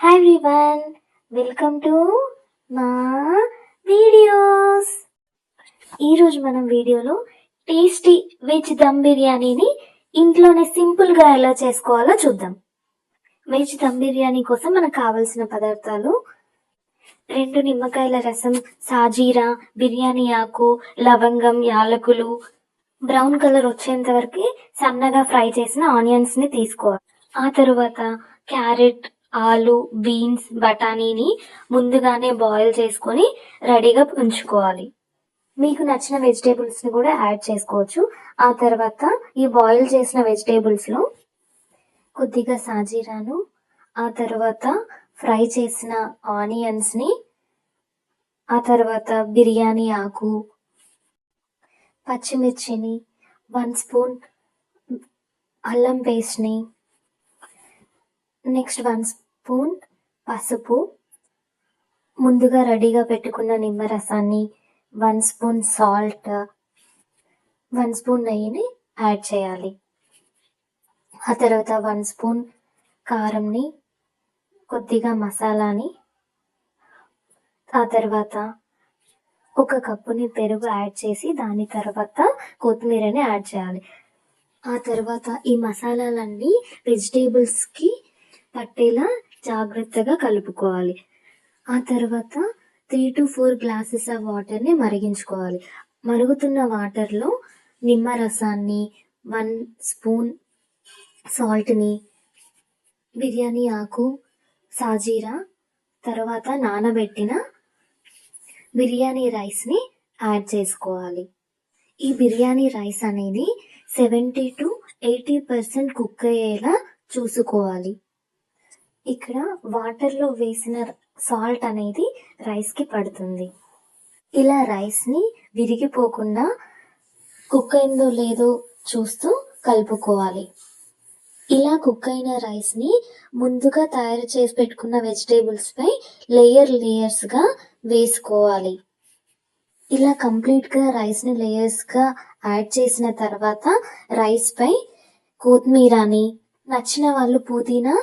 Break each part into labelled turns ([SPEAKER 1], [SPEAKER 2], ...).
[SPEAKER 1] Hi everyone, welcome to మా videos. ఈరోజు మనం వీడియోలో టేస్టీ వెజ్ దమ్ బిర్యానీని ఇంట్లోనే సింపుల్గా ఎలా చేసుకోవాలో చూద్దాం. వెజ్ దమ్ బిర్యానీ కోసం మనకు కావాల్సిన పదార్థాలు: 2 నిమ్మకాయల రసం, సాజీరా, బిర్యానీ ఆకు, లవంగం, యాలకులు, బ్రౌన్ కలర్ వచ్చేంత వరకు సన్నగా ఫ్రై చేసిన ఆనియన్స్ని తీసుకోవాలి. ఆ తరువాత క్యారెట్, ఆలు, బీన్స్, బఠానీని ముందుగానే బాయిల్ చేసుకొని రెడీగా ఉంచుకోవాలి. మీకు నచ్చిన వెజిటేబుల్స్ని కూడా యాడ్ చేసుకోవచ్చు. ఆ తర్వాత ఈ బాయిల్ చేసిన వెజిటేబుల్స్లో కొద్దిగా సాజీరాను, ఆ తర్వాత ఫ్రై చేసిన ఆనియన్స్ని, ఆ తర్వాత బిర్యానీ ఆకు, పచ్చిమిర్చిని, 1 స్పూన్ అల్లం పేస్ట్ని, నెక్స్ట్ 1 స్పూన్ పసుపు, ముందుగా రెడీగా పెట్టుకున్న నిమ్మరసాన్ని, 1 స్పూన్ సాల్ట్, 1 స్పూన్ నెయ్యిని యాడ్ చేయాలి. ఆ తర్వాత 1 స్పూన్ కారంని, కొద్దిగా మసాలాని, ఆ తర్వాత 1 కప్పుని పెరుగు యాడ్ చేసి దాని తర్వాత కొత్తిమీరని యాడ్ చేయాలి. ఆ తర్వాత ఈ మసాలాలన్నీ వెజిటేబుల్స్కి పట్టేలా జాగ్రత్తగా కలుపుకోవాలి. ఆ తర్వాత 3 to 4 గ్లాసెస్ ఆఫ్ వాటర్ని మరిగించుకోవాలి. మరుగుతున్న వాటర్లో నిమ్మరసాన్ని, 1 స్పూన్ సాల్ట్ని, బిర్యానీ ఆకు, సాజీరా, తర్వాత నానబెట్టిన బిర్యానీ రైస్ని యాడ్ చేసుకోవాలి. ఈ బిర్యానీ రైస్ అనేది 70 to 80% కుక్ అయ్యేలా చూసుకోవాలి. ఇక్కడ వాటర్లో వేసిన సాల్ట్ అనేది రైస్కి పడుతుంది. ఇలా రైస్ని విరిగిపోకుండా కుక్ అయిందో లేదో చూస్తూ కలుపుకోవాలి. ఇలా కుక్ అయిన రైస్ని ముందుగా తయారు చేసి పెట్టుకున్న వెజిటేబుల్స్పై లేయర్స్గా వేసుకోవాలి. ఇలా కంప్లీట్గా రైస్ని లేయర్స్గా యాడ్ చేసిన తర్వాత రైస్పై కొత్తిమీరని, నచ్చిన వాళ్ళు పుదీనా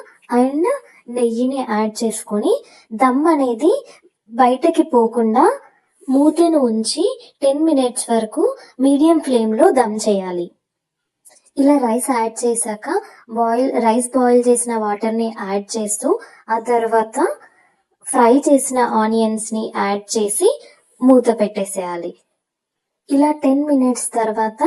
[SPEAKER 1] అండ్ నెయ్యిని యాడ్ చేసుకొని దమ్ అనేది బయటకి పోకుండా మూతను ఉంచి 10 minutes వరకు మీడియం ఫ్లేమ్లో దమ్ చేయాలి. ఇలా రైస్ యాడ్ చేశాక రైస్ బాయిల్ చేసిన వాటర్ని యాడ్ చేస్తూ ఆ తర్వాత ఫ్రై చేసిన ఆనియన్స్ని యాడ్ చేసి మూత పెట్టేసేయాలి. ఇలా 10 minutes తర్వాత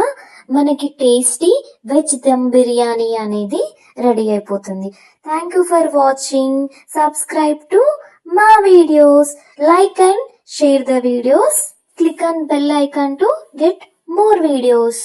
[SPEAKER 1] మనకి టేస్టీ వెజ్ దమ్ బిర్యానీ అనేది రెడీ అయిపోతుంది. Thank you for watching. Subscribe to మా videos. Like and share the videos. Click on bell icon to get more videos.